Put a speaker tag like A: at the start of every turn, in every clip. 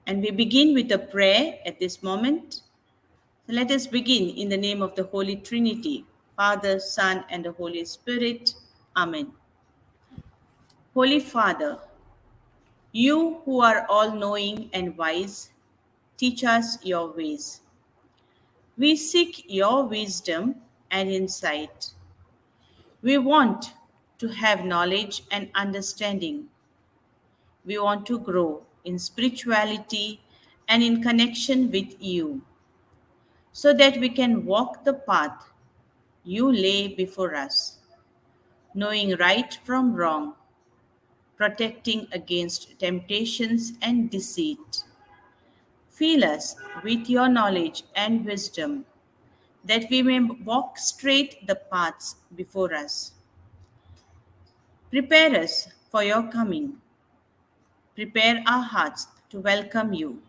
A: And we begin with a prayer at this moment. So let us begin in the name of the Holy Trinity, Father, Son, and the Holy Spirit. Amen. Holy Father, you who are all-knowing and wise, teach us your ways. We seek your wisdom and insight. We want to have knowledge and understanding. We want to grow in spirituality and in connection with you, so that we can walk the path you lay before us, knowing right from wrong, protecting against temptations and deceit. Fill us with your knowledge and wisdom, that we may walk straight the paths before us. Prepare us for your coming. Prepare our hearts to welcome you.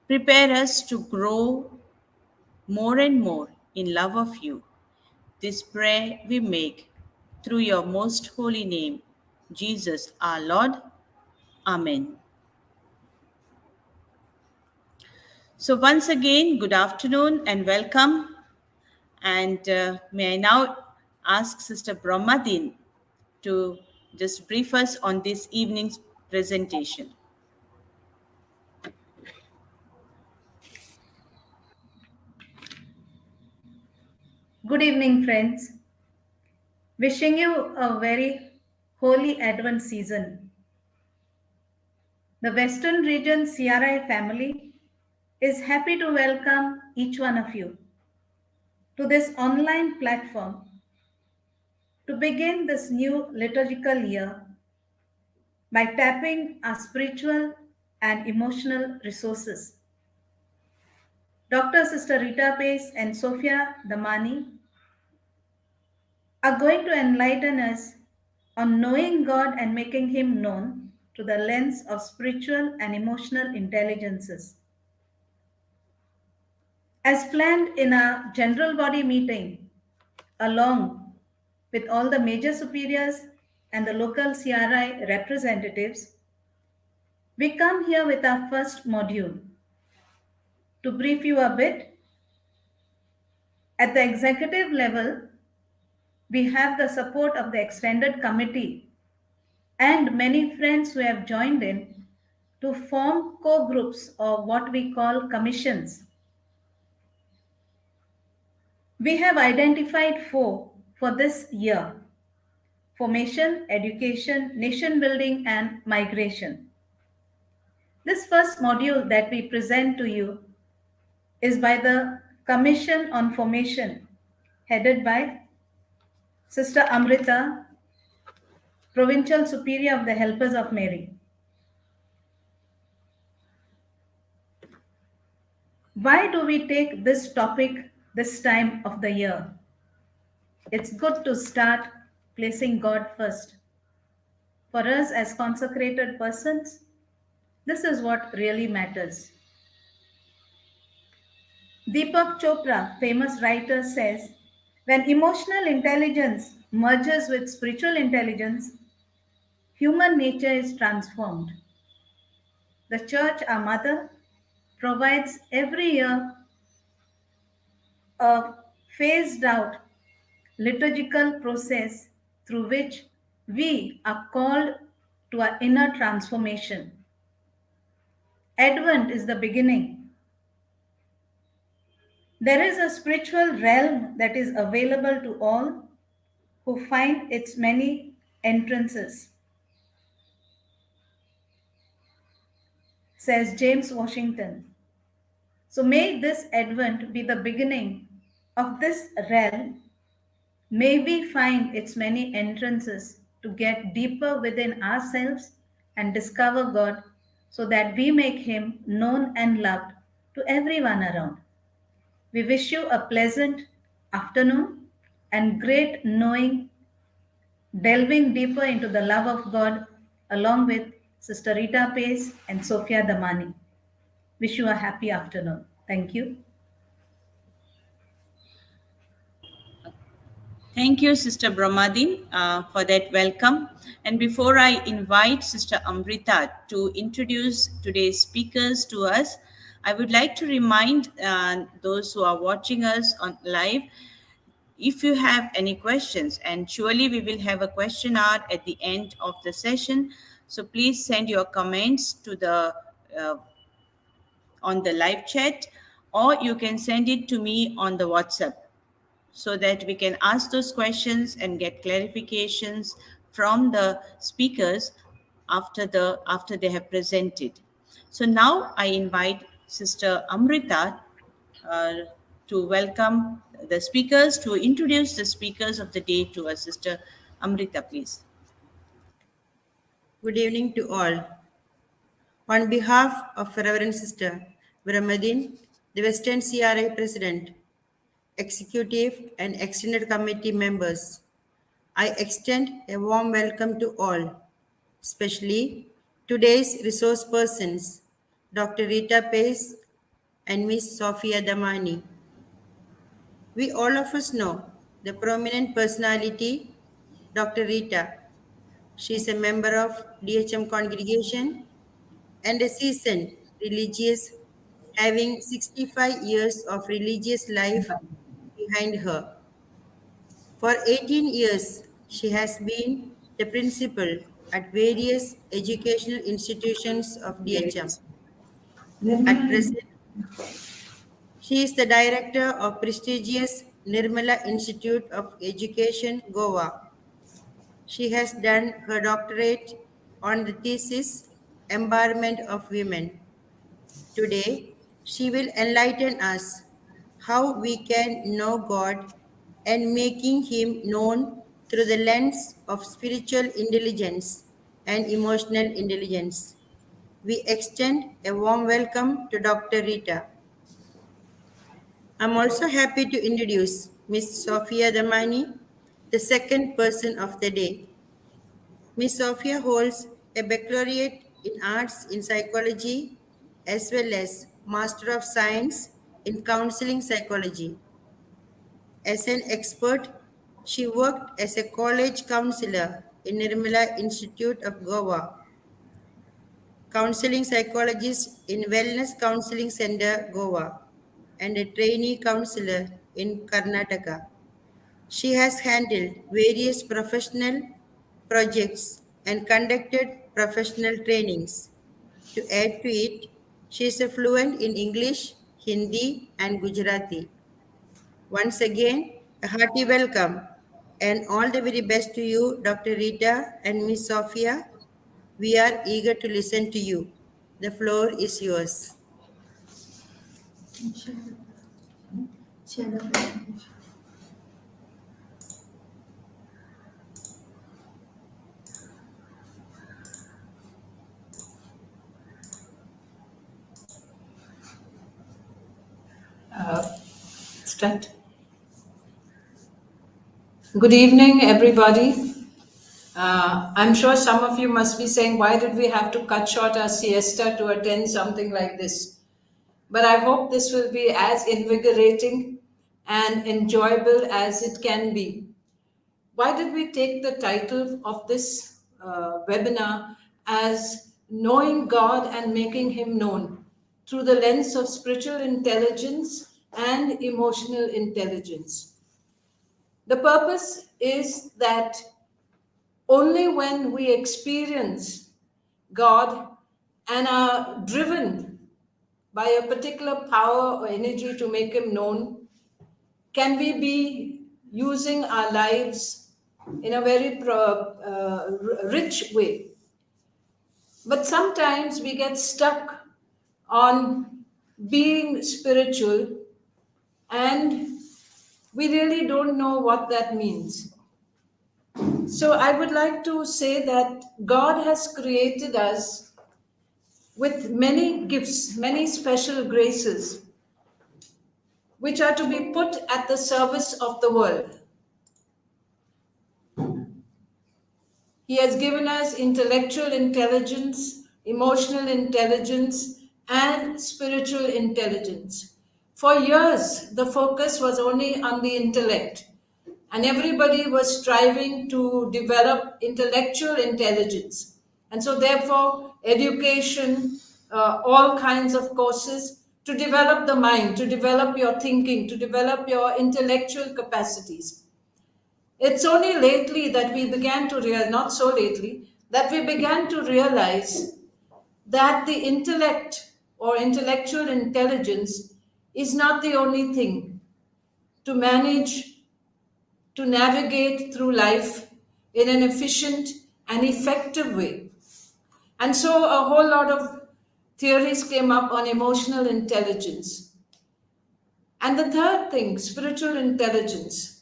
A: Prepare us to grow more and more in love of you. This prayer we make through your most holy name, Jesus our Lord. Amen. So, once again, good afternoon and welcome. And may I now ask Sister Brahmadin to just brief us on this evening's presentation.
B: Good evening, friends. Wishing you a very holy Advent season. The Western Region CRI family is happy to welcome each one of you to this online platform to begin this new liturgical year by tapping our spiritual and emotional resources. Dr. Sister Rita Paes and Sofia Dhamani are going to enlighten us on knowing God and making Him known to the lens of spiritual and emotional intelligences. As planned in a general body meeting, along with all the major superiors and the local CRI representatives, we come here with our first module. To brief you a bit, at the executive level, we have the support of the extended committee and many friends who have joined in to form co-groups or what we call commissions. We have identified four for this year: formation, education, nation building, and migration. This first module that we present to you is by the Commission on Formation, headed by Sister Amrita, Provincial Superior of the Helpers of Mary. Why do we take this topic this time of the year? It's good to start placing God first. For us as consecrated persons, this is what really matters. Deepak Chopra, famous writer, says, when emotional intelligence merges with spiritual intelligence, human nature is transformed. The Church, our mother, provides every year a phased out liturgical process through which we are called to our inner transformation. Advent is the beginning. There is a spiritual realm that is available to all who find its many entrances, says James Washington. So may this Advent be the beginning of this realm. May we find its many entrances to get deeper within ourselves and discover God so that we make Him known and loved to everyone around. We wish you a pleasant afternoon and great knowing, delving deeper into the love of God along with Sister Rita Paes and Sofia Dhamani. Wish you a happy afternoon. Thank you.
A: Thank you, Sister Brahmadin, for that welcome. And before I invite Sister Amrita to introduce today's speakers to us, I would like to remind those who are watching us on live, if you have any questions, and surely we will have a question hour at the end of the session. So please send your comments to the on the live chat, or you can send it to me on the WhatsApp, so that we can ask those questions and get clarifications from the speakers after they have presented. So now I invite Sister Amrita uh, to welcome the speakers, to introduce the speakers of the day to us. Sister Amrita, please.
C: Good evening to all. On behalf of Reverend Sister Brahmadin, the Western CRI President, Executive and Extended Committee members, I extend a warm welcome to all, especially today's resource persons, Dr. Rita Paes and Miss Sofia Dhamani. We all of us know the prominent personality, Dr. Rita. She is a member of DHM congregation and a seasoned religious, having 65 years of religious life behind her. For 18 years, she has been the principal at various educational institutions of DHM. At present, she is the director of prestigious Nirmala Institute of Education, Goa. She has done her doctorate on the thesis Empowerment of Women. Today, she will enlighten us how we can know God and making Him known through the lens of spiritual intelligence and emotional intelligence. We extend a warm welcome to Dr. Rita. I'm also happy to introduce Miss Sofia Dhamani, the second person of the day. Miss Sophia holds a baccalaureate in arts in psychology as well as Master of Science in counseling psychology. As an expert, she worked as a college counselor in Nirmala Institute of Goa, counseling psychologist in Wellness Counseling Center, Goa, and a trainee counselor in Karnataka. She has handled various professional projects and conducted professional trainings. To add to it, she is a fluent in English, Hindi, and Gujarati. Once again, a hearty welcome and all the very best to you, Dr. Rita and Miss Sophia. We are eager to listen to you. The floor is yours.
D: Start. Good evening, everybody. I'm sure some of you must be saying, why did we have to cut short our siesta to attend something like this? But I hope this will be as invigorating and enjoyable as it can be. Why did we take the title of this webinar as Knowing God and Making Him Known through the lens of spiritual intelligence and emotional intelligence? The purpose is that only when we experience God and are driven by a particular power or energy to make Him known, can we be using our lives in a very rich way. But sometimes we get stuck on being spiritual and we really don't know what that means. So I would like to say that God has created us with many gifts, many special graces, which are to be put at the service of the world. He has given us intellectual intelligence, emotional intelligence, and spiritual intelligence. For years, the focus was only on the intellect. and everybody was striving to develop intellectual intelligence. And so, therefore, education, all kinds of courses to develop the mind, to develop your thinking, to develop your intellectual capacities. It's only lately that we began to realize, not so lately, that we began to realize that the intellect or intellectual intelligence is not the only thing to manage, to navigate through life in an efficient and effective way. And so a whole lot of theories came up on emotional intelligence. And the third thing, spiritual intelligence.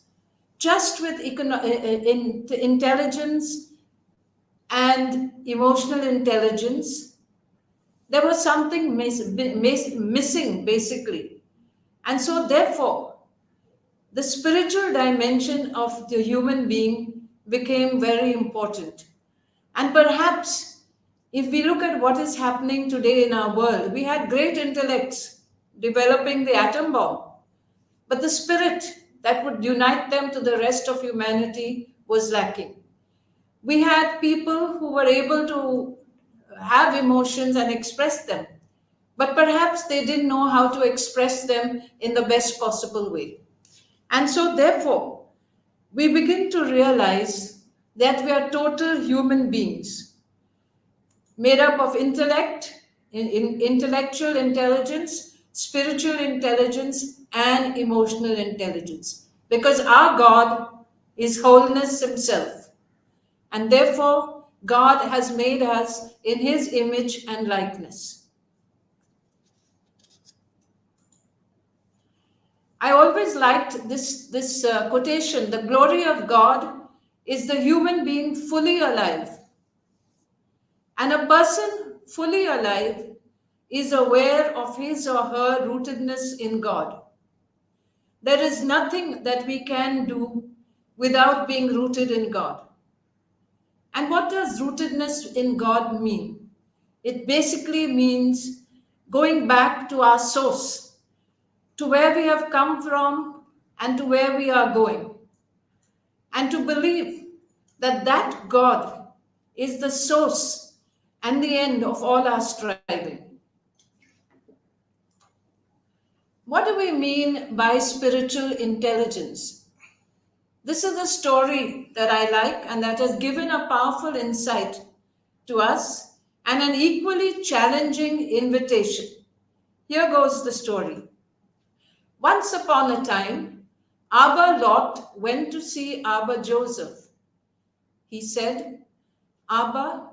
D: Just with intelligence and emotional intelligence, there was something missing basically. And so, therefore, the spiritual dimension of the human being became very important. And perhaps, if we look at what is happening today in our world, we had great intellects developing the atom bomb, but the spirit that would unite them to the rest of humanity was lacking. We had people who were able to have emotions and express them, but perhaps they didn't know how to express them in the best possible way. And so, therefore, we begin to realize that we are total human beings made up of intellect, intellectual intelligence, spiritual intelligence, and emotional intelligence. Because our God is wholeness Himself. And therefore, God has made us in His image and likeness. I always liked this quotation: the glory of God is the human being fully alive. And a person fully alive is aware of his or her rootedness in God. There is nothing that we can do without being rooted in God. And what does rootedness in God mean? It basically means going back to our source, to where we have come from and to where we are going. And to believe that that God is the source and the end of all our striving. What do we mean by spiritual intelligence? This is a story that I like and that has given a powerful insight to us and an equally challenging invitation. Here goes the story. Once upon a time, Abba Lot went to see Abba Joseph. He said, Abba,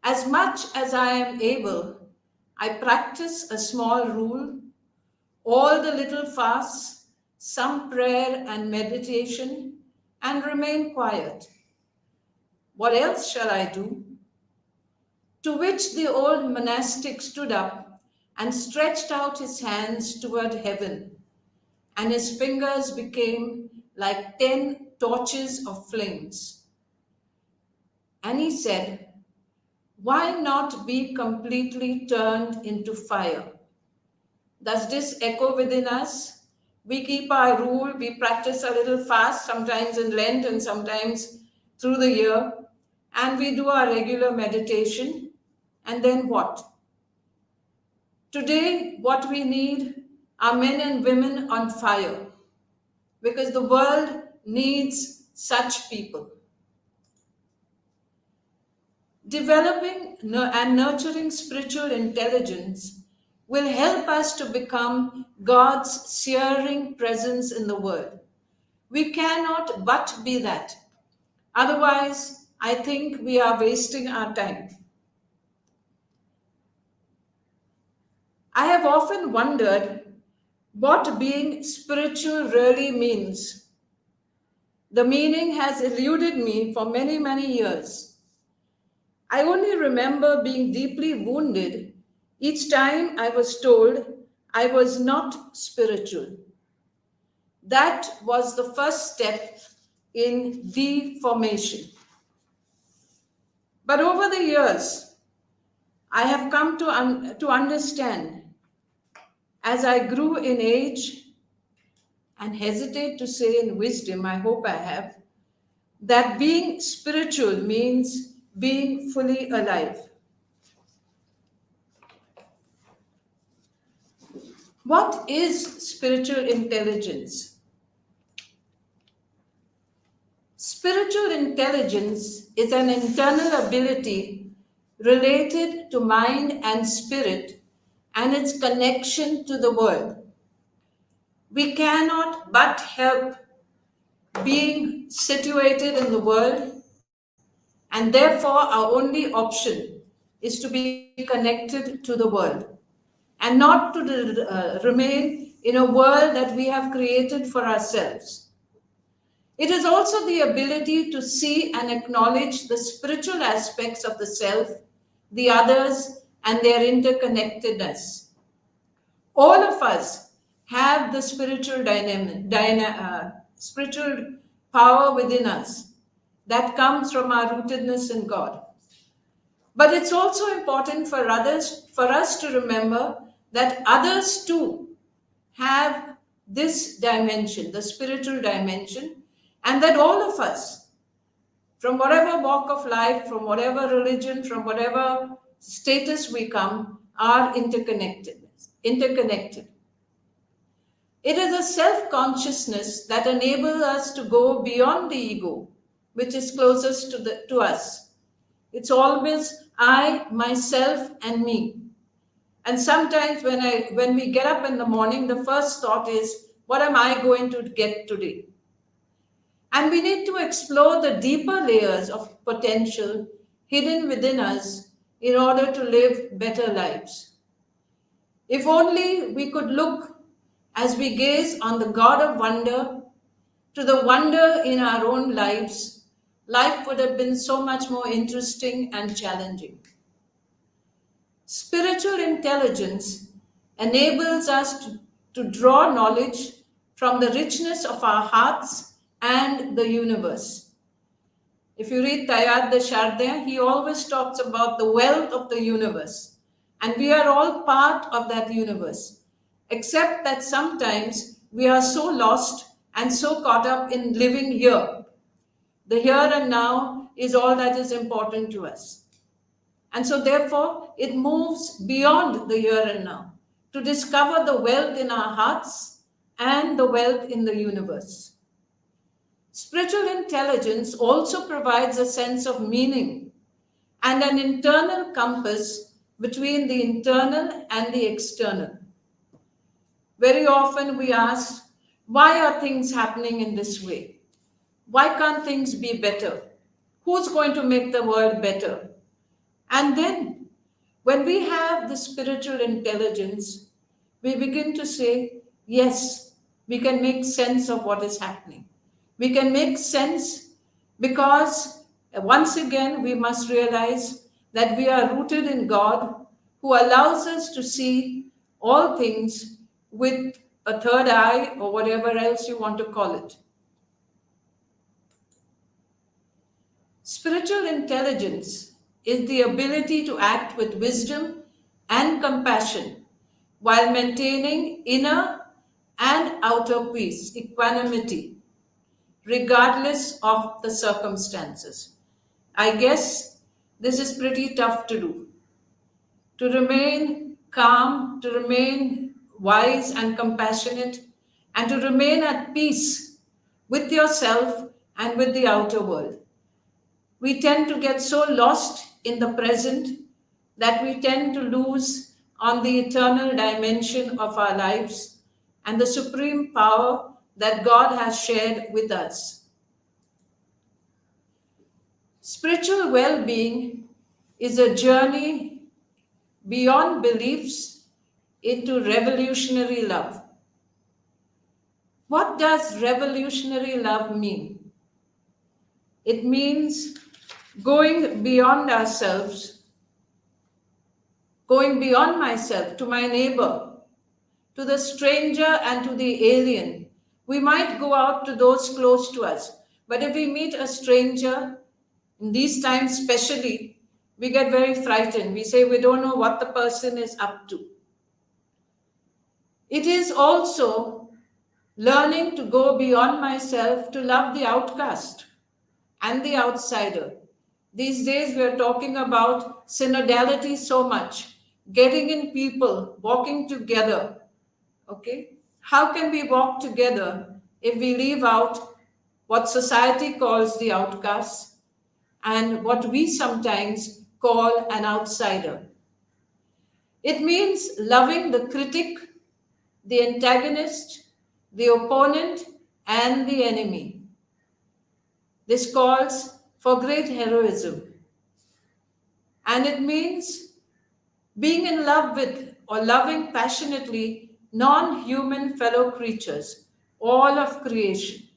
D: as much as I am able, I practice a small rule, all the little fasts, some prayer and meditation, and remain quiet. What else shall I do? To which the old monastic stood up and stretched out his hands toward heaven, and his fingers became like 10 torches of flames. And he said, why not be completely turned into fire? Does this echo within us? We keep our rule, we practice a little fast, sometimes in Lent and sometimes through the year, and we do our regular meditation. And then what? Today, what we need are men and women on fire, because the world needs such people. Developing and nurturing spiritual intelligence will help us to become God's searing presence in the world. We cannot but be that. Otherwise, I think we are wasting our time. I have often wondered what being spiritual really means. The meaning has eluded me for many, many years. I only remember being deeply wounded each time I was told I was not spiritual. That was the first step in deformation. But over the years, I have come to understand, as I grew in age and hesitate to say in wisdom, I hope I have, that being spiritual means being fully alive. What is spiritual intelligence? Spiritual intelligence is an internal ability related to mind and spirit and its connection to the world. We cannot but help being situated in the world, and therefore our only option is to be connected to the world and not to remain in a world that we have created for ourselves. It is also the ability to see and acknowledge the spiritual aspects of the self, the others, and their interconnectedness. All of us have the spiritual power within us that comes from our rootedness in God. But it's also important for us to remember that others too have this dimension, the spiritual dimension, and that all of us, from whatever walk of life, from whatever religion, from whatever status we come, are interconnected. It is a self-consciousness that enables us to go beyond the ego, which is closest to us. It's always I, myself, and me. And sometimes when we get up in the morning, the first thought is, what am I going to get today? And we need to explore the deeper layers of potential hidden within us in order to live better lives. If only we could look as we gaze on the God of wonder to the wonder in our own lives, life would have been so much more interesting and challenging. Spiritual intelligence enables us to draw knowledge from the richness of our hearts and the universe. If you read Teilhard de Chardin, he always talks about the wealth of the universe. And we are all part of that universe, except that sometimes we are so lost and so caught up in living here. The here and now is all that is important to us. And so therefore, it moves beyond the here and now to discover the wealth in our hearts and the wealth in the universe. Spiritual intelligence also provides a sense of meaning and an internal compass between the internal and the external. Very often we ask, why are things happening in this way? Why can't things be better? Who's going to make the world better? And then, when we have the spiritual intelligence, we begin to say, yes, we can make sense of what is happening. We can make sense because, once again, we must realize that we are rooted in God, who allows us to see all things with a third eye or whatever else you want to call it. Spiritual intelligence is the ability to act with wisdom and compassion while maintaining inner and outer peace, equanimity, regardless of the circumstances. I guess this is pretty tough to do. To remain calm, to remain wise and compassionate, and to remain at peace with yourself and with the outer world. We tend to get so lost in the present that we tend to lose on the eternal dimension of our lives and the supreme power that God has shared with us. Spiritual well-being is a journey beyond beliefs into revolutionary love. What does revolutionary love mean? It means going beyond ourselves, going beyond myself to my neighbor, to the stranger and to the alien. We might go out to those close to us, but if we meet a stranger, in these times especially, we get very frightened. We say we don't know what the person is up to. It is also learning to go beyond myself to love the outcast and the outsider. These days we are talking about synodality so much, getting in people, walking together. Okay? How can we walk together if we leave out what society calls the outcast and what we sometimes call an outsider? It means loving the critic, the antagonist, the opponent, and the enemy. This calls for great heroism. And it means being in love with or loving passionately non-human fellow creatures, all of creation.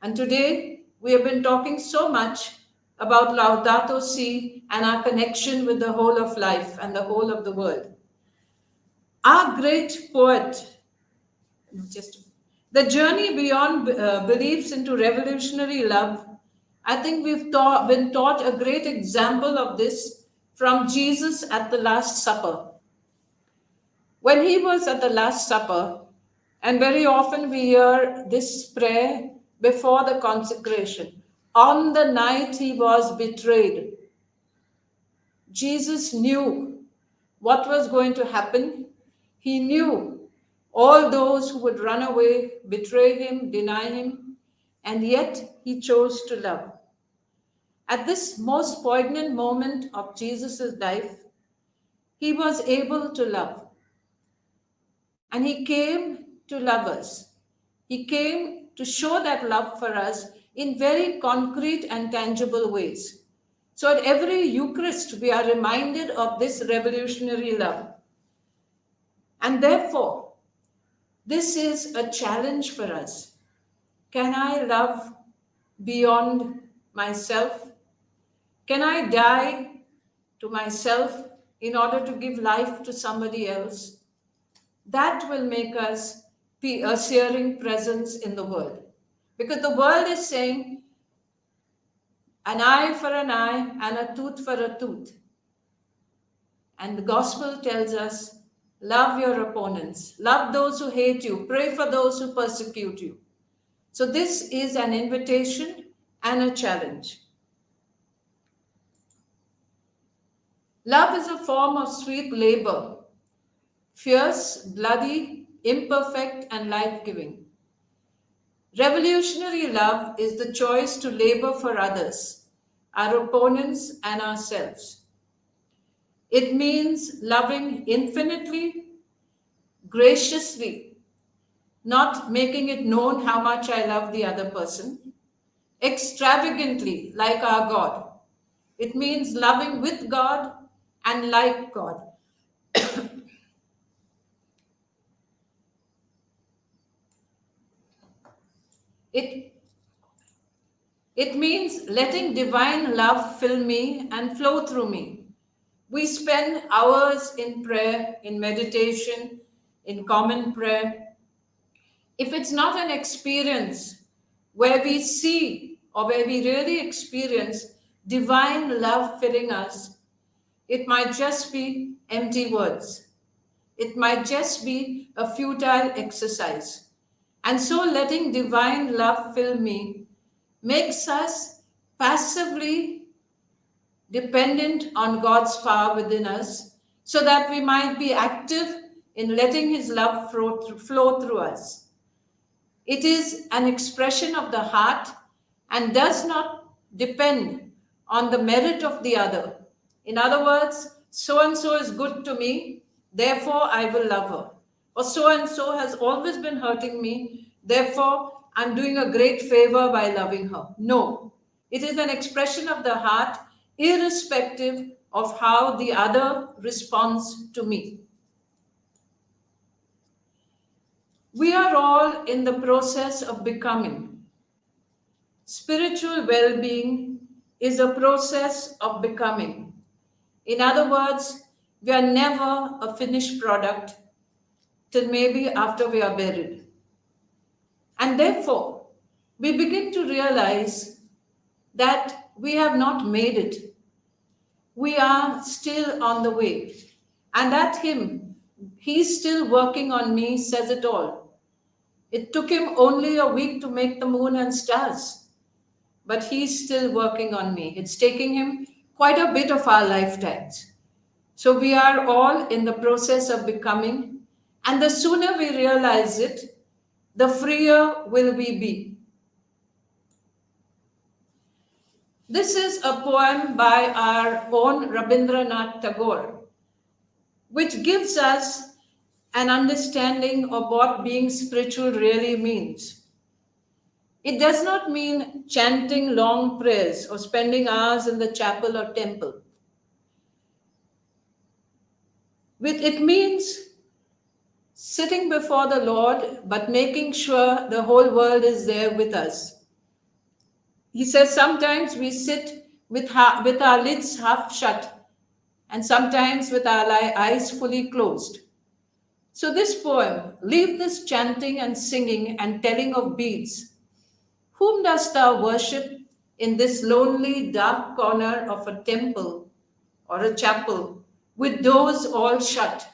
D: And today we have been talking so much about Laudato Si and our connection with the whole of life and the whole of the world. Our great poet, the journey beyond beliefs into revolutionary love, I think we've been taught a great example of this from Jesus at the Last Supper. When he was at the Last Supper, and very often we hear this prayer before the consecration, on the night he was betrayed, Jesus knew what was going to happen. He knew all those who would run away, betray him, deny him, and yet he chose to love. At this most poignant moment of Jesus' life, he was able to love. And he came to love us. He came to show that love for us in very concrete and tangible ways. So at every Eucharist, we are reminded of this revolutionary love. And therefore, this is a challenge for us. Can I love beyond myself? Can I die to myself in order to give life to somebody else? That will make us be a searing presence in the world. Because the world is saying, an eye for an eye and a tooth for a tooth. And the gospel tells us, love your opponents, love those who hate you, pray for those who persecute you. So this is an invitation and a challenge. Love is a form of sweet labor, fierce, bloody, imperfect, and life-giving. Revolutionary love is the choice to labor for others, our opponents, and ourselves. It means loving infinitely, graciously, not making it known how much I love the other person, extravagantly, like our God. It means loving with God and like God. It means letting divine love fill me and flow through me. We spend hours in prayer, in meditation, in common prayer. If it's not an experience where we see or where we really experience divine love filling us, it might just be empty words. It might just be a futile exercise. And so letting divine love fill me makes us passively dependent on God's power within us so that we might be active in letting his love flow through us. It is an expression of the heart and does not depend on the merit of the other. In other words, so-and-so is good to me, therefore I will love her. Or so-and-so has always been hurting me, therefore I'm doing a great favor by loving her. No, it is an expression of the heart irrespective of how the other responds to me. We are all in the process of becoming. Spiritual well-being is a process of becoming. In other words, we are never a finished product till maybe after we are buried. And therefore, we begin to realize that we have not made it. We are still on the way. And that hymn, he's still working on me, says it all. It took him only a week to make the moon and stars, but he's still working on me. It's taking him quite a bit of our lifetimes. So we are all in the process of becoming, and the sooner we realize it, the freer will we be. This is a poem by our own Rabindranath Tagore, which gives us an understanding of what being spiritual really means. It does not mean chanting long prayers or spending hours in the chapel or temple. It means sitting before the Lord, but making sure the whole world is there with us. He says sometimes we sit with our lids half shut, and sometimes with our eyes fully closed. So, this poem, leave this chanting and singing and telling of beads. Whom dost thou worship in this lonely, dark corner of a temple or a chapel with doors all shut?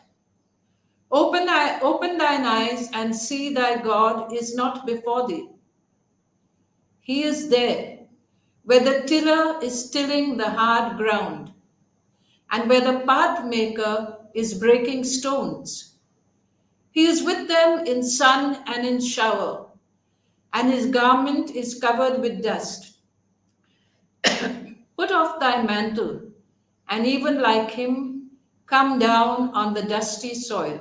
D: Open thine eyes and see thy God is not before thee. He is there, where the tiller is tilling the hard ground, and where the path maker is breaking stones. He is with them in sun and in shower, and his garment is covered with dust. Put off thy mantle, and even like him, come down on the dusty soil.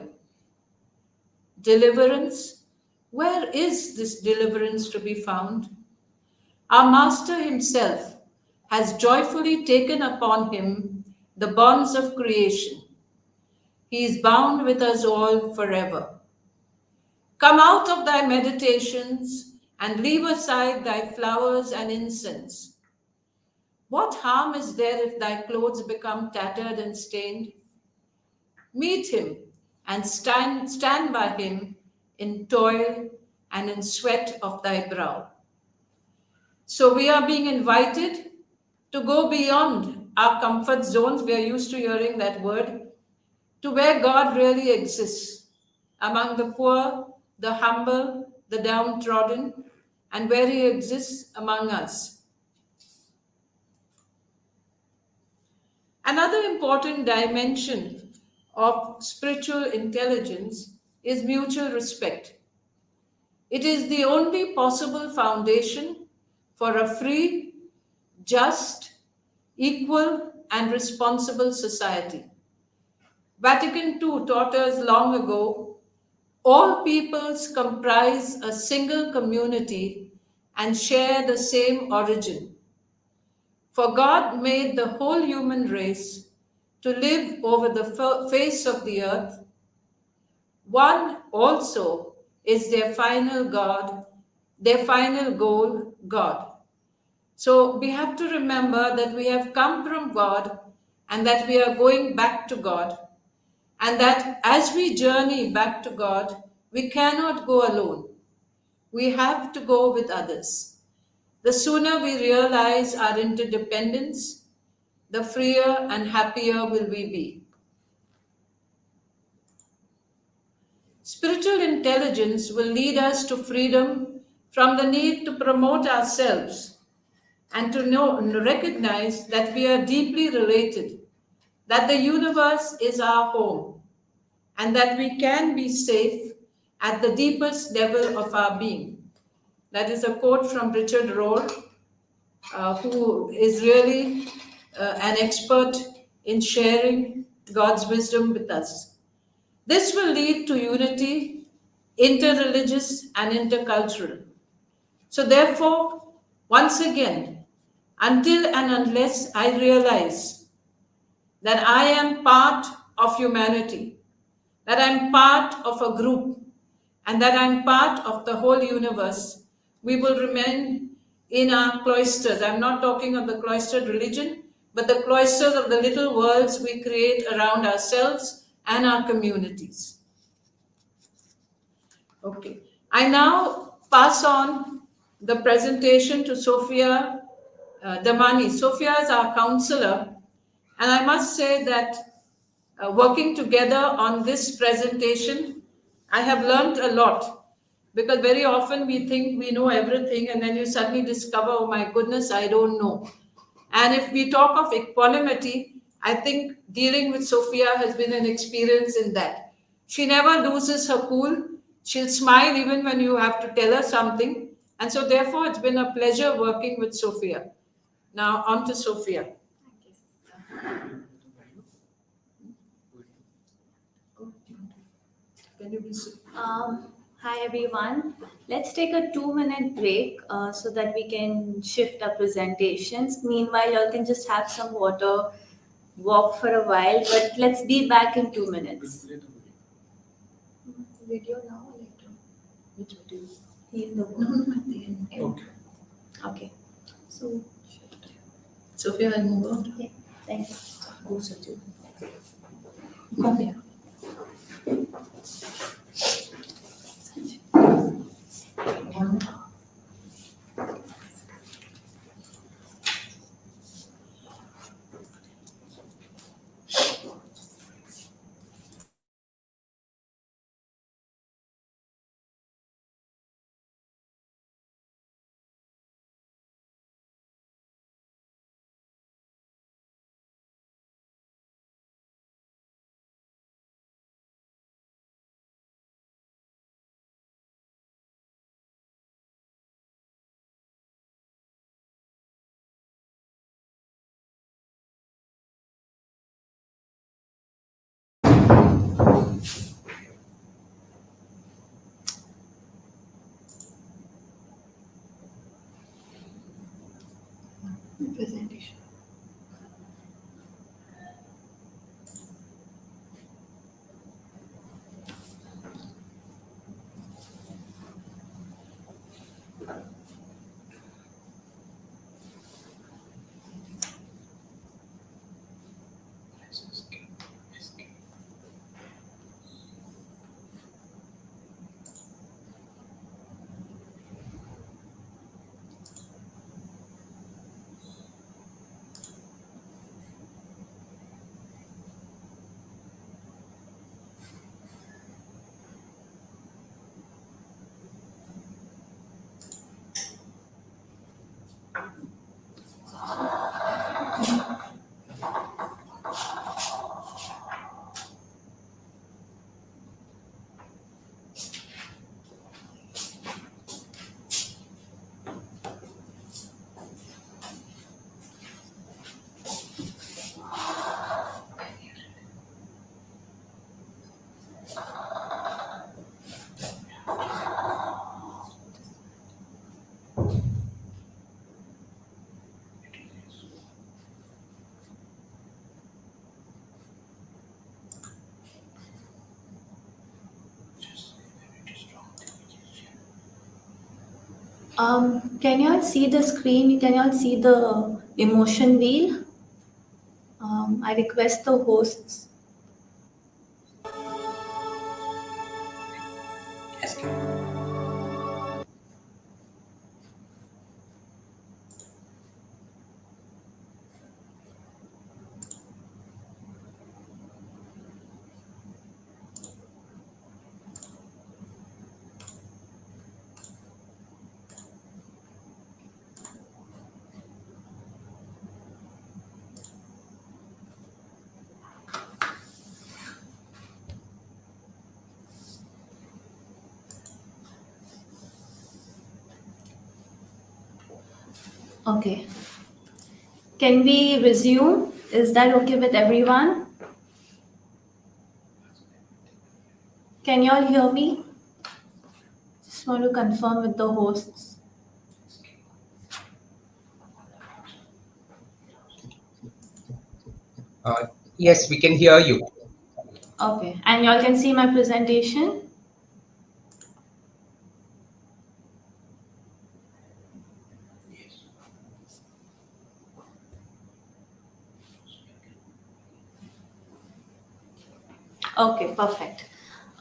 D: Deliverance? Where is this deliverance to be found? Our Master himself has joyfully taken upon him the bonds of creation. He is bound with us all forever. Come out of thy meditations and leave aside thy flowers and incense. What harm is there if thy clothes become tattered and stained? Meet him and stand by him in toil and in sweat of thy brow. So we are being invited to go beyond our comfort zones. We are used to hearing that word, to where God really exists, among the poor, the humble, the downtrodden, and where he exists among us. Another important dimension of spiritual intelligence is mutual respect. It is the only possible foundation for a free, just, equal, and responsible society. Vatican II taught us long ago, all peoples comprise a single community and share the same origin. For God made the whole human race to live over the face of the earth. One also is their final God, their final goal, God. So we have to remember that we have come from God and that we are going back to God, and that as we journey back to God, we cannot go alone. We have to go with others. The sooner we realize our interdependence, the freer and happier will we be. Spiritual intelligence will lead us to freedom from the need to promote ourselves and to recognize that we are deeply related, that the universe is our home, and that we can be safe at the deepest level of our being. That is a quote from Richard Rohr, who is really an expert in sharing God's wisdom with us. This will lead to unity, interreligious and intercultural. So therefore, once again, until and unless I realize that I am part of humanity, that I'm part of a group, and that I'm part of the whole universe, we will remain in our cloisters. I'm not talking of the cloistered religion, but the cloisters of the little worlds we create around ourselves and our communities. Okay. I now pass on the presentation to Sofia Dhamani. Sofia is our counselor, and I must say that working together on this presentation, I have learned a lot. Because very often we think we know everything, and then you suddenly discover, oh my goodness, I don't know. And if we talk of equanimity, I think dealing with Sophia has been an experience in that. She never loses her cool. She'll smile even when you have to tell her something. And so, therefore, it's been a pleasure working with Sophia. Now, on to Sophia. Can you be
E: Hi everyone. Let's take a 2-minute break so that we can shift our presentations. Meanwhile, you can just have some water, walk for a while, but let's be back in 2 minutes. Video now or later?
D: Which video?
E: In the
D: No, at the end.
E: Okay. Okay. So,
D: Sophia, I'll move on.
E: yeah, thank you.
D: Go, Sajid. Come here.
E: Presentation. Can you all see the screen? Can you all see the emotion wheel? I request the hosts. Okay. Can we resume? Is that okay with everyone? Can you all hear me? Just want to confirm with the hosts.
F: Yes, we can hear you.
E: Okay. And y'all can see my presentation? Okay, perfect.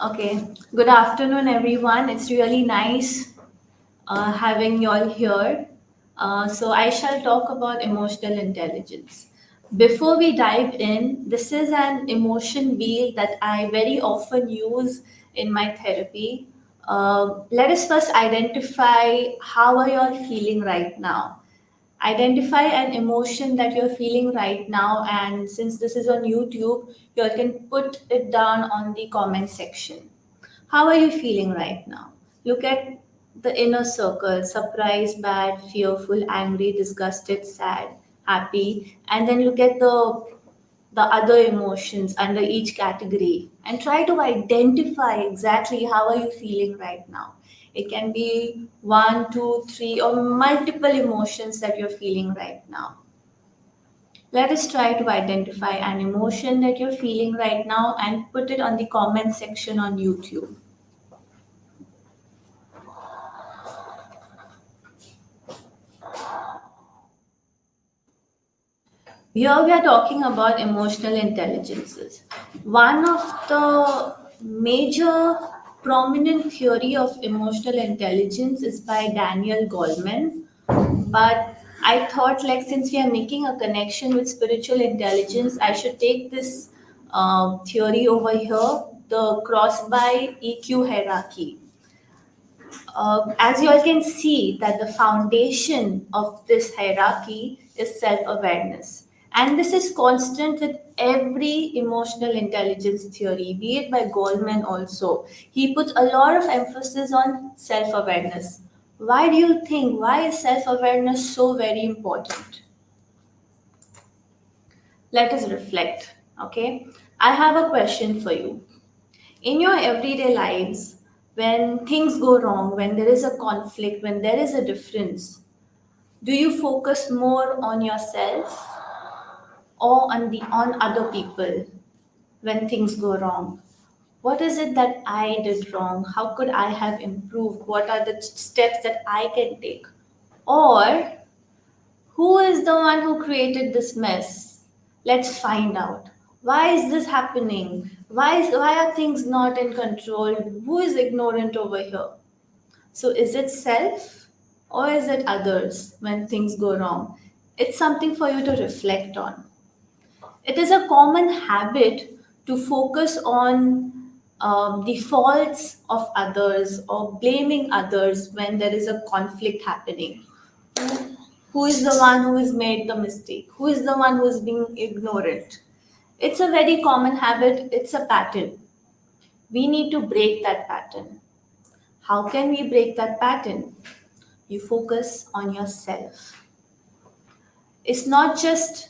E: Okay, good afternoon, everyone. It's really nice having you all here. So, I shall talk about emotional intelligence. Before we dive in, this is an emotion wheel that I very often use in my therapy. Let us first identify how are you all feeling right now. Identify an emotion that you're feeling right now, and since this is on YouTube, you all can put it down on the comment section. How are you feeling right now? Look at the inner circle: surprised, bad, fearful, angry, disgusted, sad, happy, and then look at the other emotions under each category and try to identify exactly how are you feeling right now. It can be one, two, three, or multiple emotions that you're feeling right now. Let us try to identify an emotion that you're feeling right now and put it on the comment section on YouTube. Here we are talking about emotional intelligences. One of the major prominent theory of emotional intelligence is by Daniel Goleman. But I thought, like, since we are making a connection with spiritual intelligence, I should take this theory over here, the cross by EQ hierarchy. As you all can see, that the foundation of this hierarchy is self-awareness, and this is constant with every emotional intelligence theory, be it by Goldman also. He puts a lot of emphasis on self-awareness. Why do you think, why is self-awareness so very important? Let us reflect. Okay, I have a question for you. In your everyday lives, when things go wrong, when there is a conflict, when there is a difference, do you focus more on yourself or on other people when things go wrong? What is it that I did wrong? How could I have improved? What are the steps that I can take? Or who is the one who created this mess? Let's find out. Why is this happening? Why are things not in control? Who is ignorant over here? So is it self or is it others when things go wrong? It's something for you to reflect on. It is a common habit to focus on the faults of others or blaming others when there is a conflict happening. Who is the one who has made the mistake? Who is the one who is being ignorant? It's a very common habit, it's a pattern. We need to break that pattern. How can we break that pattern? You focus on yourself. It's not just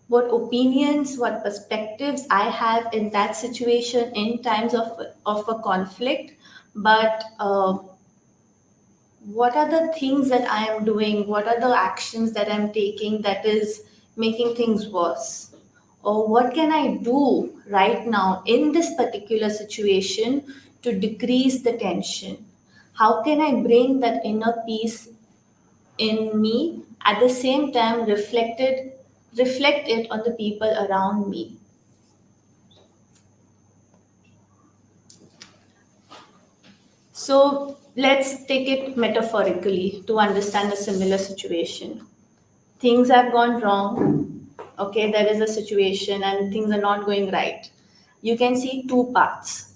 E: what opinions, what perspectives I have in that situation in times of a conflict, but what are the things that I am doing? What are the actions that I'm taking that is making things worse? Or what can I do right now in this particular situation to decrease the tension? How can I bring that inner peace in me, at the same time reflect it on the people around me? So let's take it metaphorically to understand a similar situation. Things have gone wrong. Okay, there is a situation and things are not going right. You can see two paths.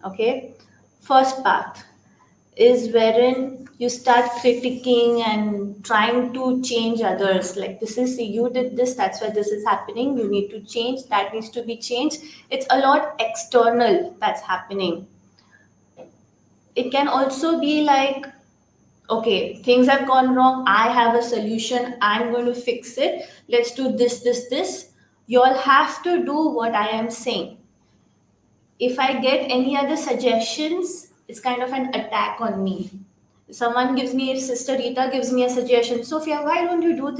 E: Okay, first path is wherein you start critiquing and trying to change others. Like, this is, you did this, that's why this is happening, you need to change, that needs to be changed. It's a lot external that's happening. It can also be like, okay, things have gone wrong, I have a solution, I'm going to fix it, let's do this. You all have to do what I am saying. If I get any other suggestions, it's kind of an attack on me. Someone gives me, if Sister Rita gives me a suggestion, Sofia, why don't you do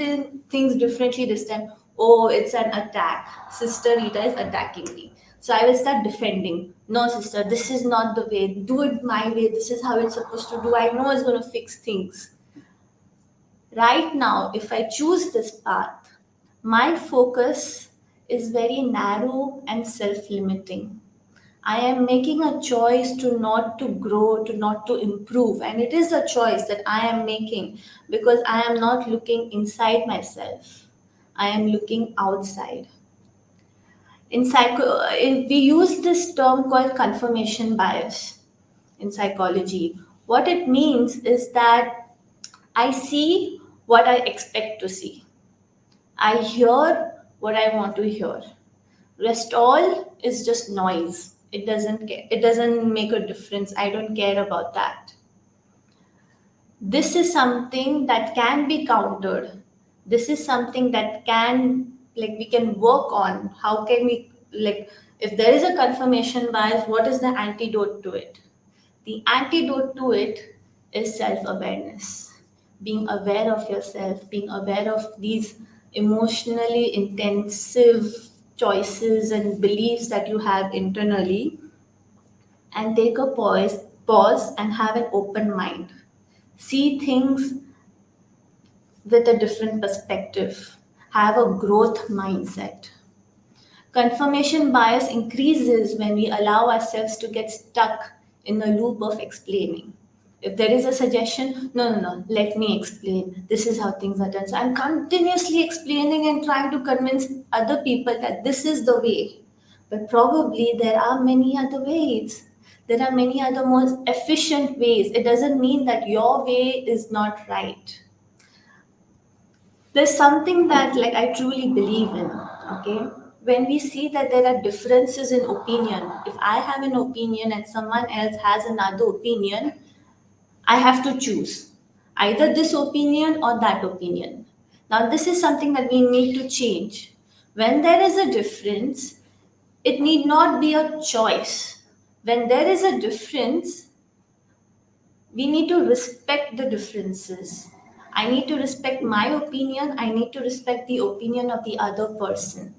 E: things differently this time? Oh, it's an attack. Sister Rita is attacking me. So I will start defending. No, sister, this is not the way. Do it my way. This is how it's supposed to do. I know it's going to fix things. Right now, if I choose this path, my focus is very narrow and self limiting. I am making a choice to not to grow, to not to improve. And it is a choice that I am making because I am not looking inside myself. I am looking outside. We use this term called confirmation bias. in psychology. What it means is that I see what I expect to see. I hear what I want to hear. Rest all is just noise. It doesn't make a difference. I don't care about that. This is something that can be countered. This is something that we can work on. How can we, if there is a confirmation bias, what is the antidote to it? The antidote to it is self awareness, being aware of yourself, being aware of these emotionally intensive choices and beliefs that you have internally, and take a pause and have an open mind. See things with a different perspective, have a growth mindset. Confirmation bias increases when we allow ourselves to get stuck in the loop of explaining. If there is a suggestion, no, let me explain. This is how things are done. So I'm continuously explaining and trying to convince other people that this is the way. But probably there are many other ways. There are many other more efficient ways. It doesn't mean that your way is not right. There's something that I truly believe in. Okay, when we see that there are differences in opinion, if I have an opinion and someone else has another opinion, I have to choose either this opinion or that opinion. Now this is something that we need to change. When there is a difference, it need not be a choice. When there is a difference, we need to respect the differences. I need to respect my opinion. I need to respect the opinion of the other person.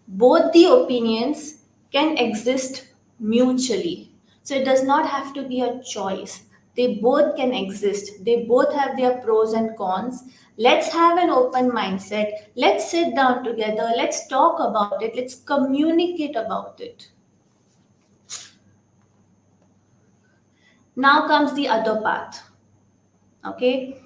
E: Both the opinions can exist mutually. So it does not have to be a choice. They both can exist. They both have their pros and cons. Let's have an open mindset. Let's sit down together. Let's talk about it. Let's communicate about it. Now comes the other path. Okay,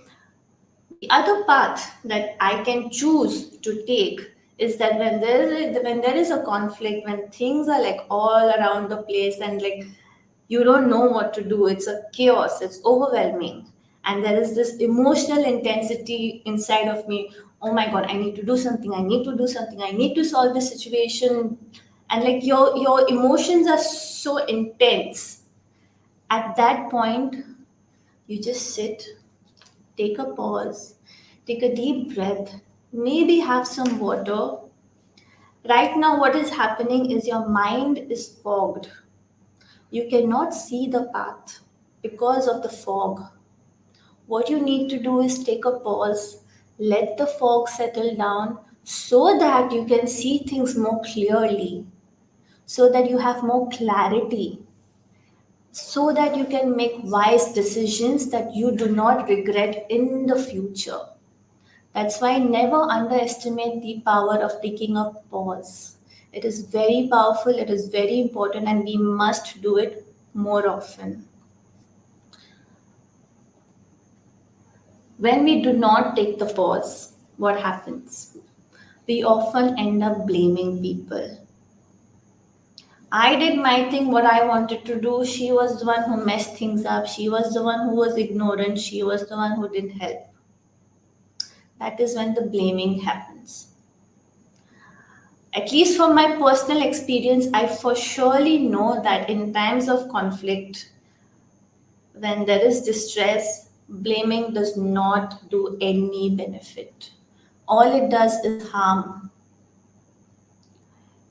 E: the other path that I can choose to take is that when there is a conflict, when things are all around the place and you don't know what to do, it's a chaos, it's overwhelming, and there is this emotional intensity inside of me. Oh my god, I need to do something, I need to do something, I need to solve this situation. And your emotions are so intense. At that point, you just sit, take a pause, take a deep breath, maybe have some water. Right now, what is happening is your mind is fogged. You cannot see the path because of the fog. What you need to do is take a pause, let the fog settle down so that you can see things more clearly, so that you have more clarity, so that you can make wise decisions that you do not regret in the future. That's why never underestimate the power of taking a pause. It is very powerful, it is very important, and we must do it more often. When we do not take the pause, what happens? We often end up blaming people. I did my thing, what I wanted to do. She was the one who messed things up. She was the one who was ignorant. She was the one who didn't help. That is when the blaming happens. At least from my personal experience, I for surely know that in times of conflict, when there is distress, blaming does not do any benefit. All it does is harm.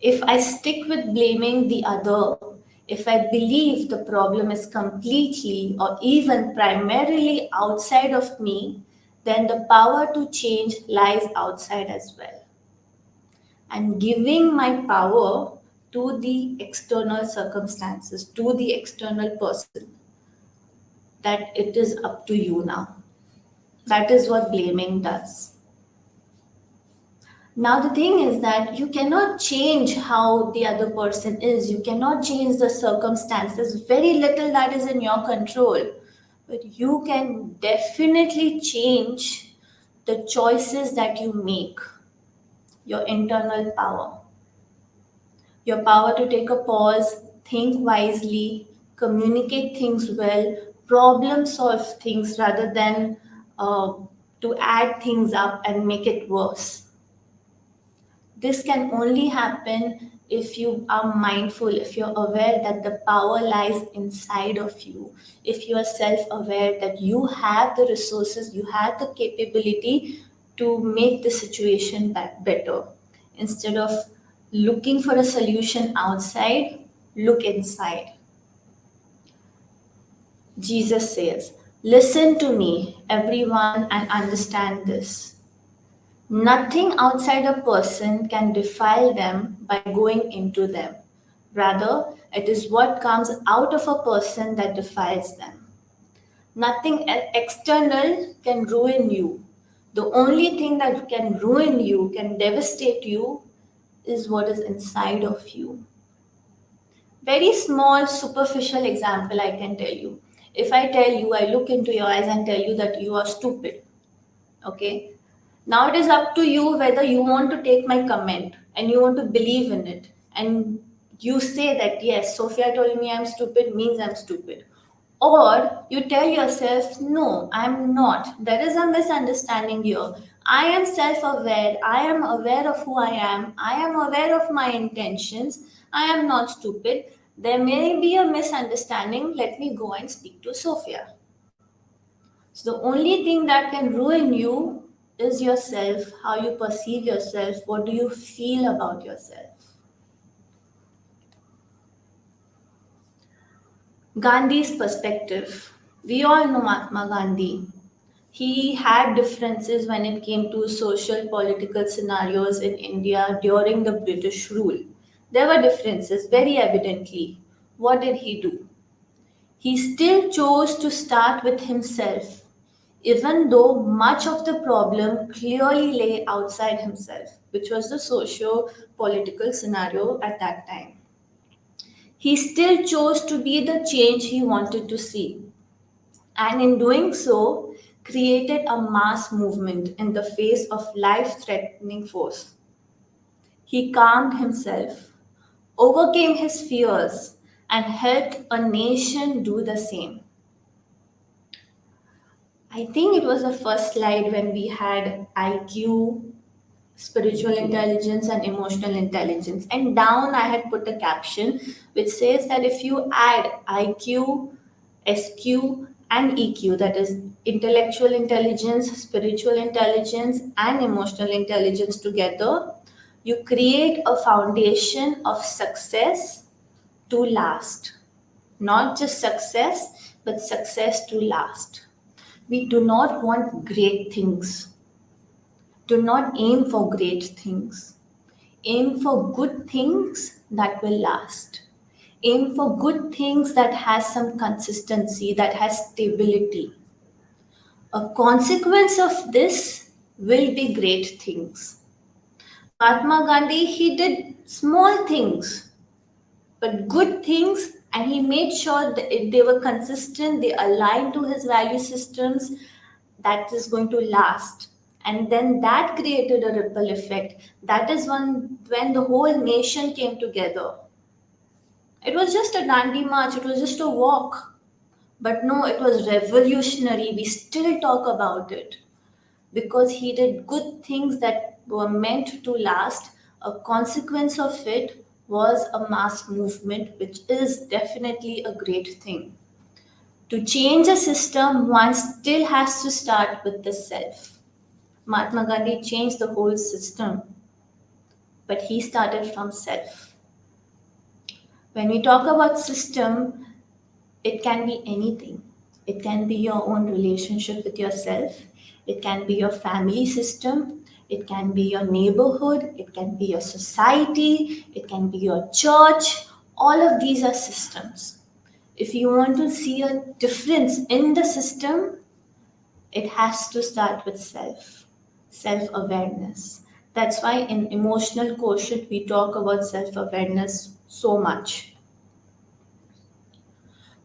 E: If I stick with blaming the other, if I believe the problem is completely or even primarily outside of me, then the power to change lies outside as well. And giving my power to the external circumstances, to the external person, that it is up to you now. That is what blaming does. Now, the thing is that you cannot change how the other person is, you cannot change the circumstances, very little that is in your control. But you can definitely change the choices that you make, your internal power. Your power to take a pause, think wisely, communicate things well, problem solve things rather than to add things up and make it worse. This can only happen if you are mindful, if you're aware that the power lies inside of you, if you are self aware that you have the resources, you have the capability to make the situation better. Instead of looking for a solution outside, look inside. Jesus says, "Listen to me, everyone, and understand this. Nothing outside a person can defile them by going into them. Rather, it is what comes out of a person that defiles them. Nothing external can ruin you. The only thing that can ruin you, can devastate you, is what is inside of you." Very small, superficial example I can tell you. If I tell you, I look into your eyes and tell you that you are stupid, okay? Now it is up to you whether you want to take my comment and you want to believe in it. And you say that, yes, Sofia told me I'm stupid means I'm stupid. Or you tell yourself, no, I'm not. There is a misunderstanding here. I am self aware. I am aware of who I am. I am aware of my intentions. I am not stupid. There may be a misunderstanding. Let me go and speak to Sophia. So, the only thing that can ruin you is yourself, how you perceive yourself, what do you feel about yourself. Gandhi's perspective. We all know Mahatma Gandhi. He had differences when it came to social political scenarios in India during the British rule. There were differences, very evidently. What did he do? He still chose to start with himself, even though much of the problem clearly lay outside himself, which was the socio political scenario at that time. He still chose to be the change he wanted to see, and in doing so, created a mass movement in the face of life threatening force. He calmed himself, overcame his fears, and helped a nation do the same. I think it was the first slide when we had IQ, spiritual intelligence, and emotional intelligence. And down I had put a caption which says that if you add IQ, SQ, and EQ, that is intellectual intelligence, spiritual intelligence, and emotional intelligence together, you create a foundation of success to last. Not just success, but success to last. We do not want great things. Do not aim for great things. Aim for good things that will last. Aim for good things that has some consistency, that has stability. A consequence of this will be great things. Mahatma Gandhi, he did small things, but good things, and he made sure that they were consistent, they aligned to his value systems, that is going to last. And then that created a ripple effect. That is when the whole nation came together. It was just a dandy march, it was just a walk. But no, it was revolutionary. We still talk about it because he did good things that were meant to last. A consequence of it was a mass movement, which is definitely a great thing. To change a system, one still has to start with the self. Mahatma Gandhi changed the whole system, but he started from self. When we talk about system, it can be anything. It can be your own relationship with yourself. It can be your family system. It can be your neighborhood. It can be your society. It can be your church. All of these are systems. If you want to see a difference in the system, it has to start with self awareness. That's why in emotional quotient, we talk about self awareness so much.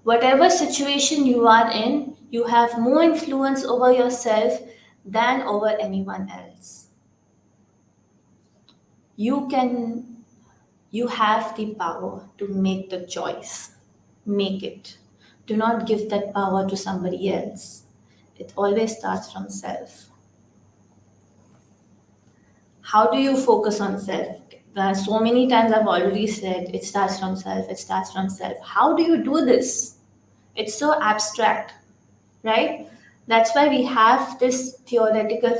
E: Whatever situation you are in, you have more influence over yourself than over anyone else. You have the power to make the choice. make it. Do not give that power to somebody else. It always starts from self. How do you focus on self? So many times I've already said it starts from self, it starts from self. How do you do this? It's so abstract, right? That's why we have this theoretical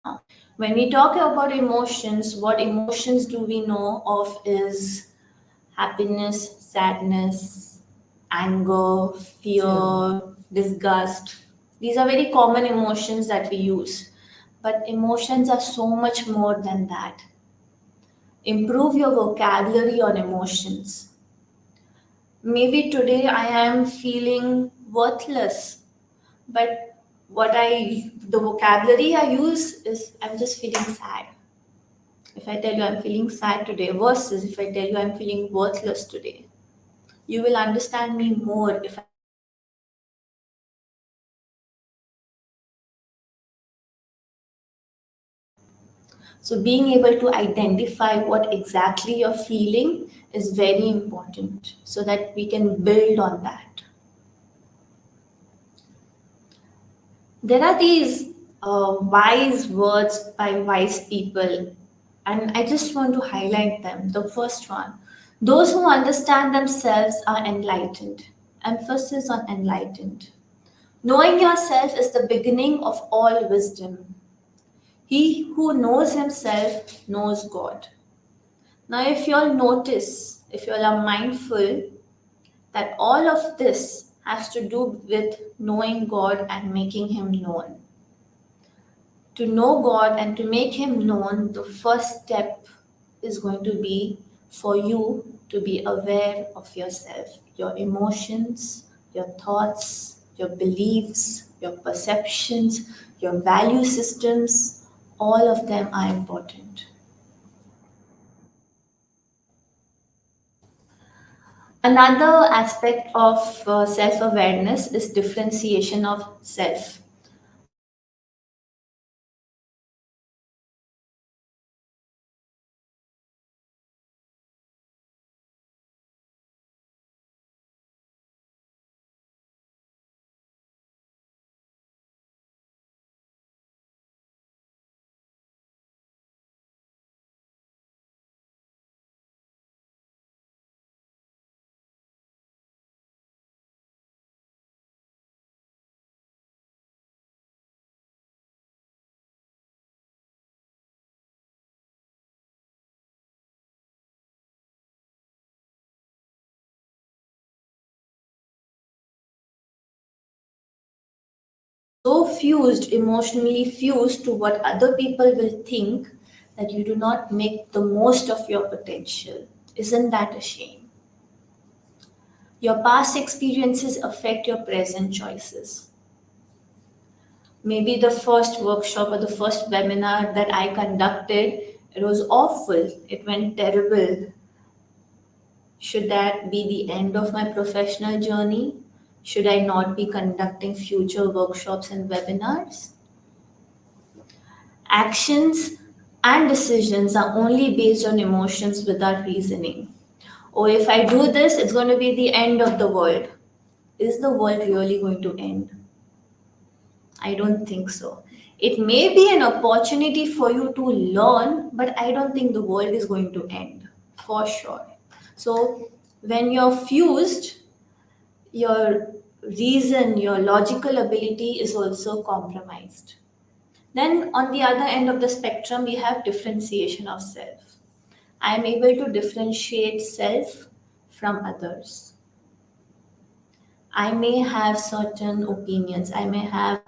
E: now. When we talk about emotions, what emotions do we know of is happiness, sadness, anger, fear, disgust. These are very common emotions that we use. But emotions are so much more than that. Improve your vocabulary on emotions. Maybe today I am feeling worthless, but the vocabulary I use is I'm just feeling sad. If I tell you I'm feeling sad today versus if I tell you I'm feeling worthless today, you will understand me more if I. So being able to identify what exactly you're feeling is very important so that we can build on that. There are these wise words by wise people, and I just want to highlight them. The first one: those who understand themselves are enlightened. Emphasis on enlightened. Knowing yourself is the beginning of all wisdom. He who knows himself knows God. Now, if you all notice, if you all are mindful, that all of this has to do with knowing God and making Him known. To know God and to make Him known, the first step is going to be for you to be aware of yourself, your emotions, your thoughts, your beliefs, your perceptions, your value systems. All of them are important. Another aspect of self awareness is differentiation of self. So fused, emotionally fused to what other people will think that you do not make the most of your potential. Isn't that a shame? Your past experiences affect your present choices. Maybe the first workshop or the first webinar that I conducted, it was awful. It went terrible. Should that be the end of my professional journey? Should I not be conducting future workshops and webinars? Actions and decisions are only based on emotions without reasoning. Or if I do this, it's going to be the end of the world. Is the world really going to end? I don't think so. It may be an opportunity for you to learn, but I don't think the world is going to end for sure. So when you're fused, your reason, your logical ability is also compromised. Then, on the other end of the spectrum, we have differentiation of self. I am able to differentiate self from others. I may have certain opinions, I may have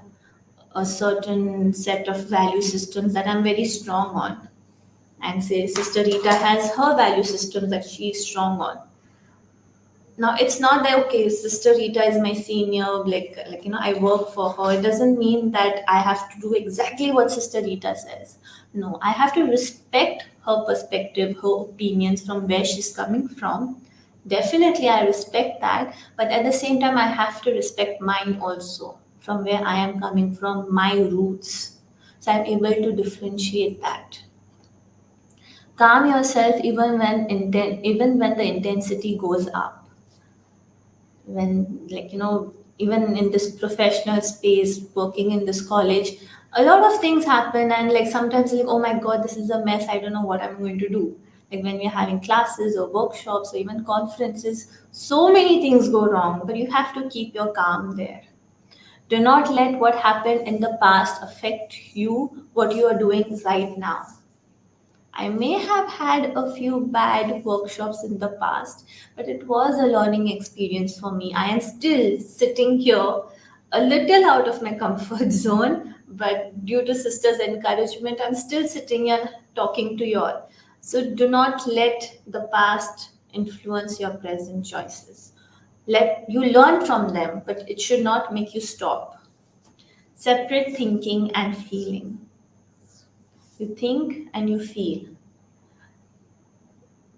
E: a certain set of value systems that I'm very strong on. And say, Sister Rita has her value systems that she is strong on. Now it's not that okay, Sister Rita is my senior, I work for her. It doesn't mean that I have to do exactly what Sister Rita says. No, I have to respect her perspective, her opinions, from where she's coming from. Definitely I respect that, but at the same time I have to respect mine also, from where I am coming from, my roots. So I'm able to differentiate that. Calm yourself even when the intensity goes up. When, even in this professional space, working in this college, a lot of things happen, and like sometimes like, oh my god, this is a mess, I don't know what I'm going to do. Like when we're having classes or workshops or even conferences, so many things go wrong, but you have to keep your calm there. Do not let what happened in the past affect you, what you are doing right now. I may have had a few bad workshops in the past, but it was a learning experience for me. I am still sitting here a little out of my comfort zone, but due to sister's encouragement, I'm still sitting here talking to you all. So do not let the past influence your present choices. Let you learn from them, but it should not make you stop. Separate thinking and feeling. You think and you feel.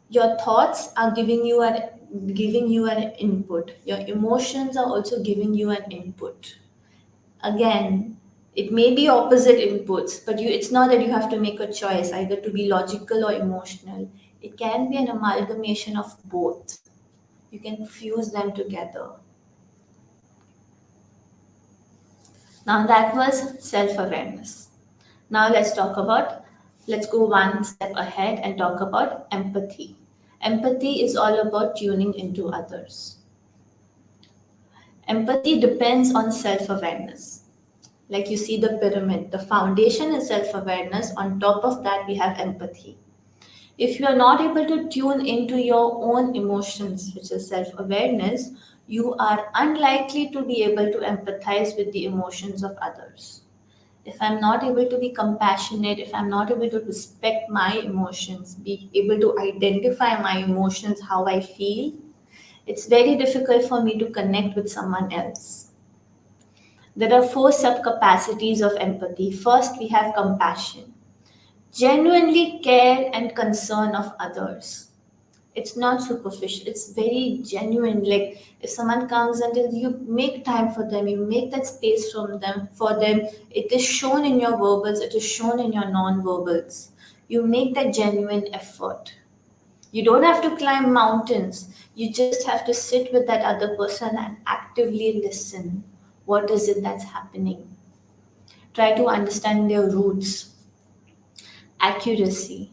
E: Your thoughts are giving you an input. Your emotions are also giving you an input. Again, it may be opposite inputs, but it's not that you have to make a choice either to be logical or emotional. It can be an amalgamation of both. You can fuse them together. Now that was self-awareness. Now let's go one step ahead and talk about empathy. Empathy is all about tuning into others. Empathy depends on self awareness. Like you see the pyramid, the foundation is self awareness. On top of that, we have empathy. If you are not able to tune into your own emotions, which is self awareness, you are unlikely to be able to empathize with the emotions of others. If I'm not able to be compassionate, if I'm not able to respect my emotions, be able to identify my emotions, how I feel, it's very difficult for me to connect with someone else. There are four subcapacities of empathy. First, we have compassion, genuinely care and concern of others. It's not superficial, it's very genuine. Like if someone comes and tells you, make time for them, you make that space from them for them. It is shown in your verbals, it is shown in your non-verbals. You make that genuine effort. You don't have to climb mountains. You just have to sit with that other person and actively listen. What is it that's happening? Try to understand their roots. Accuracy.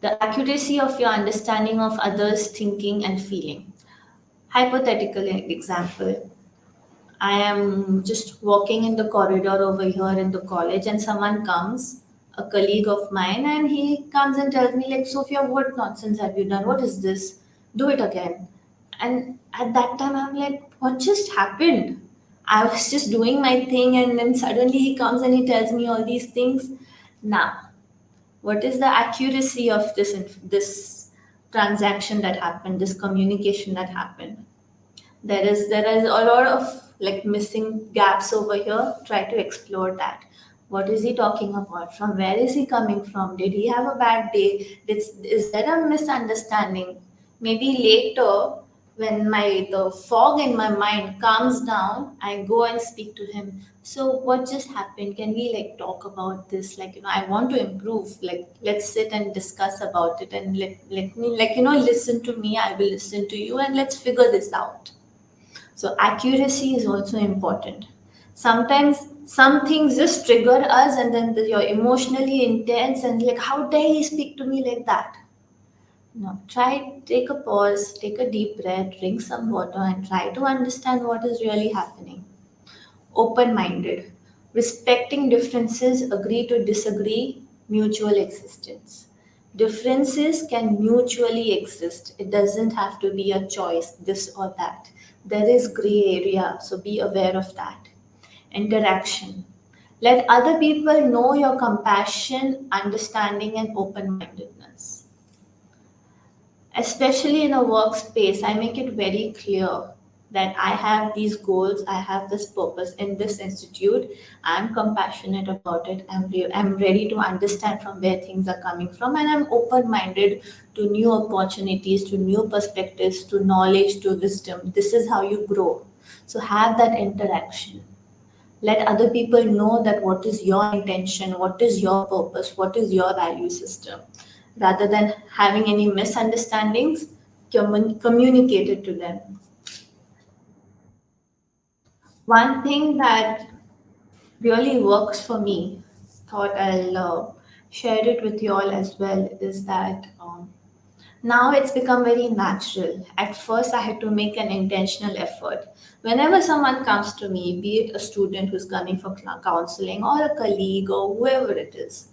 E: The accuracy of your understanding of others' thinking and feeling. Hypothetical example. I am just walking in the corridor over here in the college, and someone comes, a colleague of mine, and he comes and tells me, like, Sophia, what nonsense have you done? What is this? Do it again. And at that time, I'm like, what just happened? I was just doing my thing, and then suddenly he comes and he tells me all these things. Now, what is the accuracy of this transaction that happened, this communication that happened? There is a lot of like missing gaps over here. Try to explore that. What is he talking about? From where is he coming from? Did he have a bad day? Is there a misunderstanding? Maybe later, when my the fog in my mind calms down, I go and speak to him. So what just happened? Can we like talk about this? Like, I want to improve. Like, let's sit and discuss about it, and let me, listen to me. I will listen to you, and let's figure this out. So accuracy is also important. Sometimes some things just trigger us, and then you're emotionally intense and like, how dare he speak to me like that? No, take a pause, take a deep breath, drink some water, and try to understand what is really happening. Open minded, respecting differences, agree to disagree, mutual existence. Differences can mutually exist. It doesn't have to be a choice, this or that. There is gray area, so be aware of that. Interaction. Let other people know your compassion, understanding, and open mindedness. Especially in a workspace, I make it very clear that I have these goals, I have this purpose in this institute. I'm compassionate about it. I'm ready to understand from where things are coming from, and I'm open minded to new opportunities, to new perspectives, to knowledge, to wisdom. This is how you grow. So, have that interaction. Let other people know that what is your intention, what is your purpose, what is your value system, rather than having any misunderstandings. Communicate it to them. One thing that really works for me, thought I'll share it with you all as well, is that now it's become very natural. At first, I had to make an intentional effort. Whenever someone comes to me, be it a student who's coming for counseling or a colleague or whoever it is,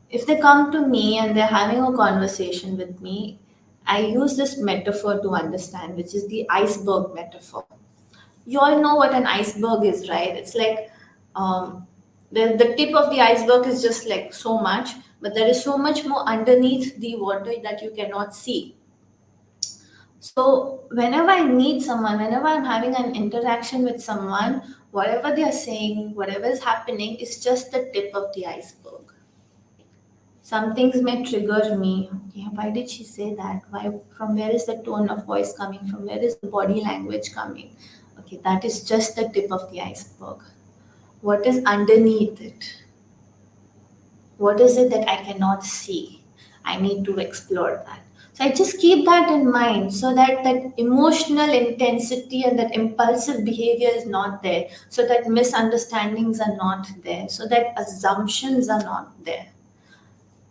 E: if they come to me and they're having a conversation with me, I use this metaphor to understand, which is the iceberg metaphor. You all know what an iceberg is, right? It's like the tip of the iceberg is just like so much, but there is so much more underneath the water that you cannot see. So, whenever I meet someone, whenever I'm having an interaction with someone, whatever they are saying, whatever is happening is just the tip of the iceberg. Some things may trigger me. Okay, why did she say that? Why? From where is the tone of voice coming from? Where is the body language coming? Okay, that is just the tip of the iceberg. What is underneath it? What is it that I cannot see? I need to explore that. So I just keep that in mind so that that emotional intensity and that impulsive behavior is not there, so that misunderstandings are not there, so that assumptions are not there.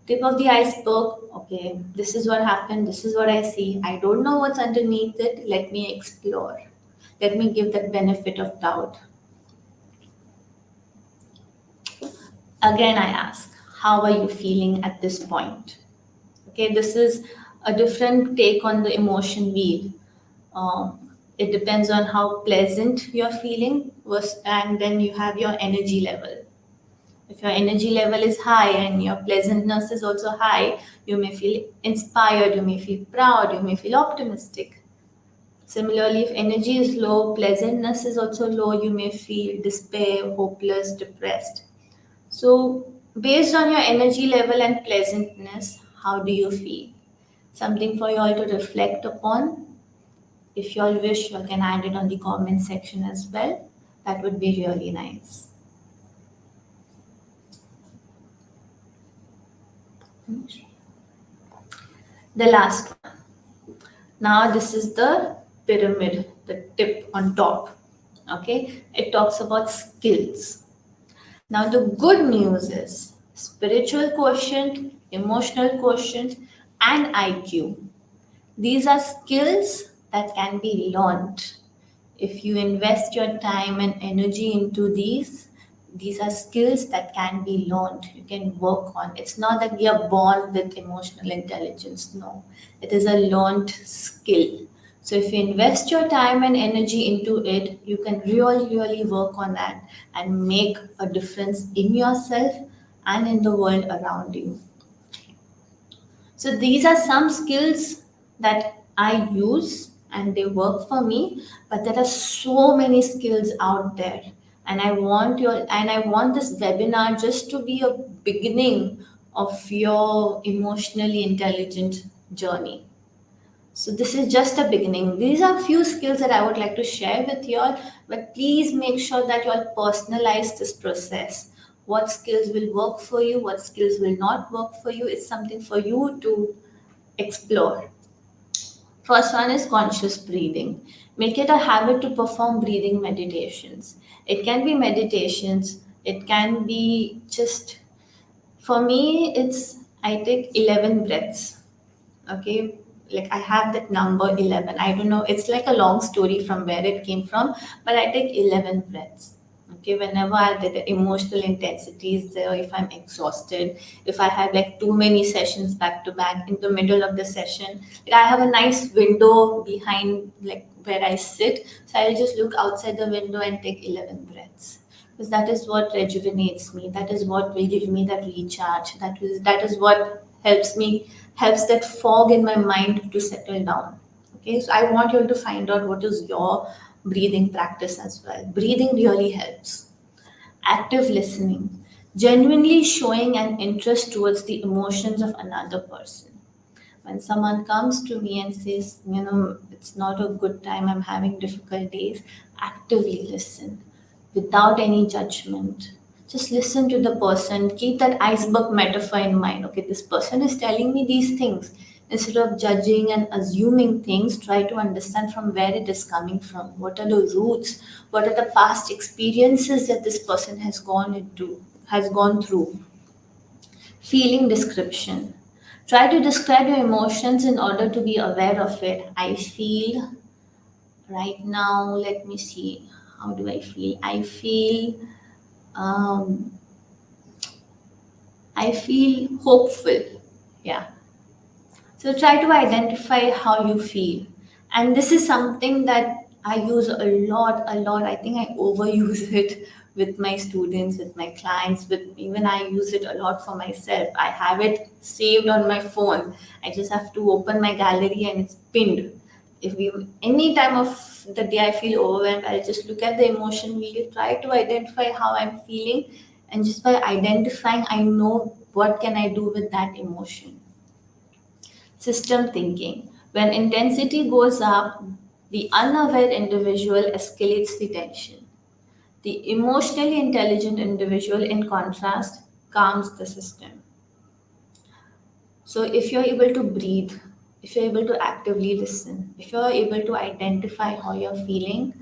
E: Tip of the iceberg, okay, this is what happened, this is what I see. I don't know what's underneath it. Let me explore. Let me give that benefit of doubt. Again, I ask, how are you feeling at this point? Okay, this is a different take on the emotion wheel. It depends on how pleasant you're feeling, and then you have your energy level. If your energy level is high and your pleasantness is also high, you may feel inspired, you may feel proud, you may feel optimistic. Similarly, if energy is low, pleasantness is also low, you may feel despair, hopeless, depressed. So, based on your energy level and pleasantness, how do you feel? Something for you all to reflect upon. If you all wish, you can add it on the comment section as well. That would be really nice. The last one. Now, this is the pyramid, the tip on top. Okay, it talks about skills. Now, the good news is spiritual quotient, emotional quotient, and IQ. These are skills that can be learned. If you invest your time and energy into these are skills that can be learned. You can work on. It's not that we are born with emotional intelligence. No, it is a learned skill. So if you invest your time and energy into it, you can really work on that and make a difference in yourself and in the world around you. So these are some skills that I use and they work for me, but there are so many skills out there. And I want this webinar just to be a beginning of your emotionally intelligent journey. So this is just a beginning. These are few skills that I would like to share with you all, but please make sure that you all personalize this process. What skills will work for you, what skills will not work for you, it's something for you to explore. First one is conscious breathing. Make it a habit to perform breathing meditations. It can be meditations, it can be just, for me, it's I take 11 breaths. Okay, like I have that number 11. I don't know, it's like a long story from where it came from, but I take 11 breaths. Okay, whenever the emotional intensity is there, if I'm exhausted, if I have like too many sessions back to back, in the middle of the session, like I have a nice window behind like where I sit, so I'll just look outside the window and take 11 breaths, because that is what rejuvenates me, that is what will give me that recharge, that is what helps that fog in my mind to settle down. Okay, so I want you all to find out what is your breathing practice as well. Breathing really helps. Active listening, genuinely showing an interest towards the emotions of another person. When someone comes to me and says, it's not a good time, I'm having difficult days, actively listen without any judgment. Just listen to the person. Keep that iceberg metaphor in mind. Okay, this person is telling me these things. Instead of judging and assuming things, try to understand from where it is coming from. What are the roots? What are the past experiences that this person has gone through? Feeling description. Try to describe your emotions in order to be aware of it. I feel right now, let me see. How do I feel? Um, I feel hopeful. Yeah. So try to identify how you feel. And this is something that I use a lot, a lot. I think I overuse it with my students, with my clients, with even I use it a lot for myself. I have it saved on my phone. I just have to open my gallery and it's pinned. If we any time of the day I feel overwhelmed, I'll just look at the emotion wheel, try to identify how I'm feeling, and just by identifying, I know what can I do with that emotion. System thinking. When intensity goes up, the unaware individual escalates the tension. The emotionally intelligent individual, in contrast, calms the system. So, if you're able to breathe, if you're able to actively listen, if you're able to identify how you're feeling,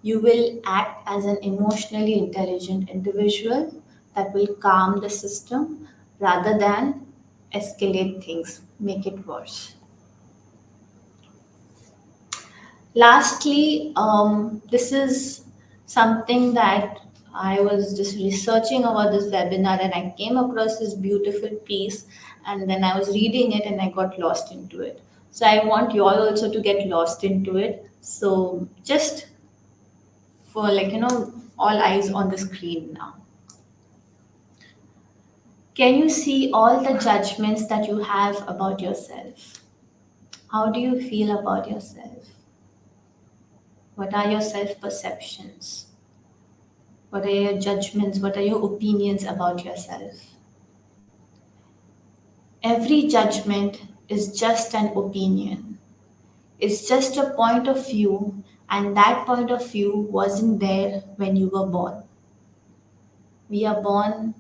E: you will act as an emotionally intelligent individual that will calm the system rather than escalate things, make it worse. Lastly, this is something that I was just researching about this webinar and I came across this beautiful piece and then I was reading it and I got lost into it. So I want you all also to get lost into it. So just for all eyes on the screen now. Can you see all the judgments that you have about yourself? How do you feel about yourself? What are your self perceptions? What are your judgments? What are your opinions about yourself? Every judgment is just an opinion. It's just a point of view, and that point of view wasn't there when you were born. We are born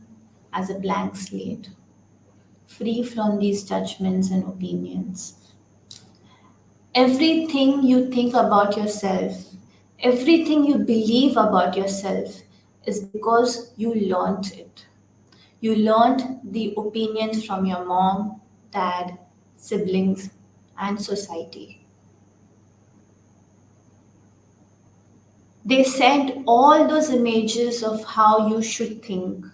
E: as a blank slate, free from these judgments and opinions. Everything you think about yourself, everything you believe about yourself is because you learned it. You learned the opinions from your mom, dad, siblings, and society. They sent all those images of how you should think.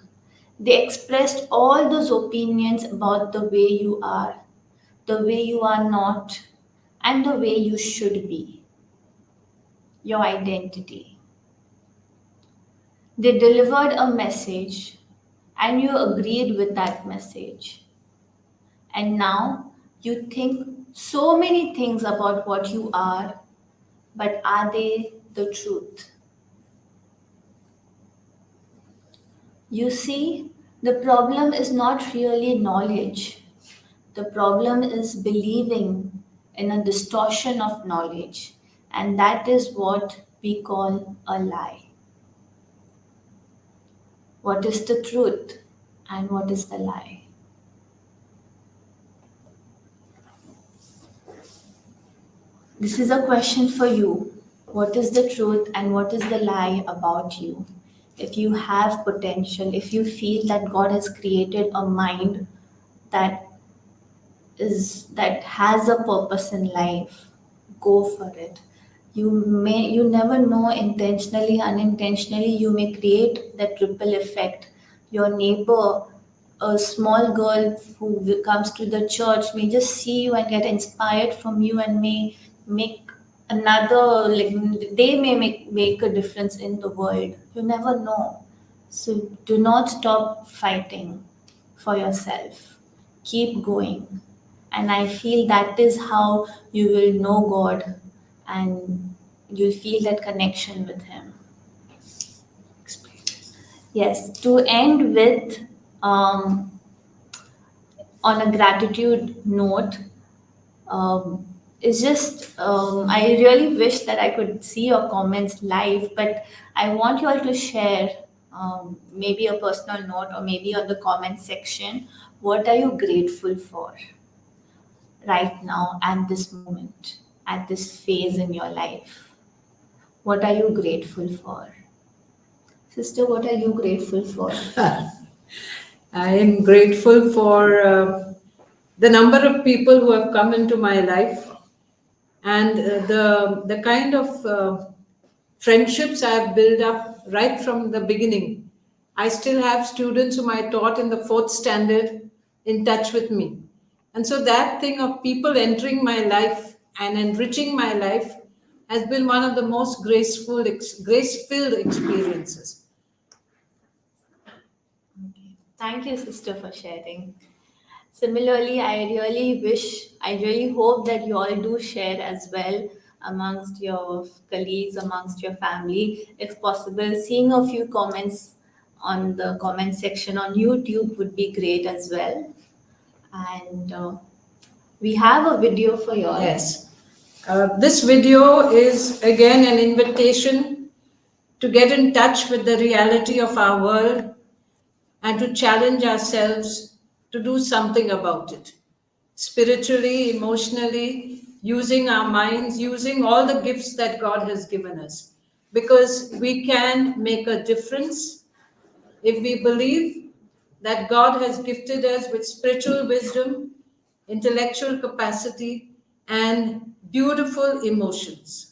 E: They expressed all those opinions about the way you are, the way you are not, and the way you should be, your identity. They delivered a message, and you agreed with that message. And now you think so many things about what you are, but are they the truth? You see, the problem is not really knowledge. The problem is believing in a distortion of knowledge, and that is what we call a lie. What is the truth and what is the lie? This is a question for you. What is the truth and what is the lie about you? If you have potential, if you feel that God has created a mind that that has a purpose in life, go for it. You never know, intentionally, unintentionally, you may create that ripple effect. Your neighbor, a small girl who comes to the church, may just see you and get inspired from you and may make another, like, they may make a difference in the world. You never know. So do not stop fighting for yourself. keep going. And I feel that is how you will know God and you'll feel that connection with Him. Yes, to end with, on a gratitude note, um, it's just I really wish that I could see your comments live, but I want you all to share maybe a personal note or maybe on the comment section. What are you grateful for right now at this moment, at this phase in your life? What are you grateful for? Sister, what are you grateful for?
D: I am grateful for the number of people who have come into my life and the kind of friendships I have built up right from the beginning. I still have students whom I taught in the fourth standard in touch with me. And so that thing of people entering my life and enriching my life has been one of the most grace-filled experiences.
E: Thank you, sister, for sharing. Similarly, I really hope that you all do share as well amongst your colleagues, amongst your family. If possible, seeing a few comments on the comment section on YouTube would be great as well. And we have a video for you all.
D: Yes. This video is again an invitation to get in touch with the reality of our world and to challenge ourselves to do something about it. Spiritually, emotionally, using our minds, using all the gifts that God has given us. Because we can make a difference if we believe that God has gifted us with spiritual wisdom, intellectual capacity, and beautiful emotions.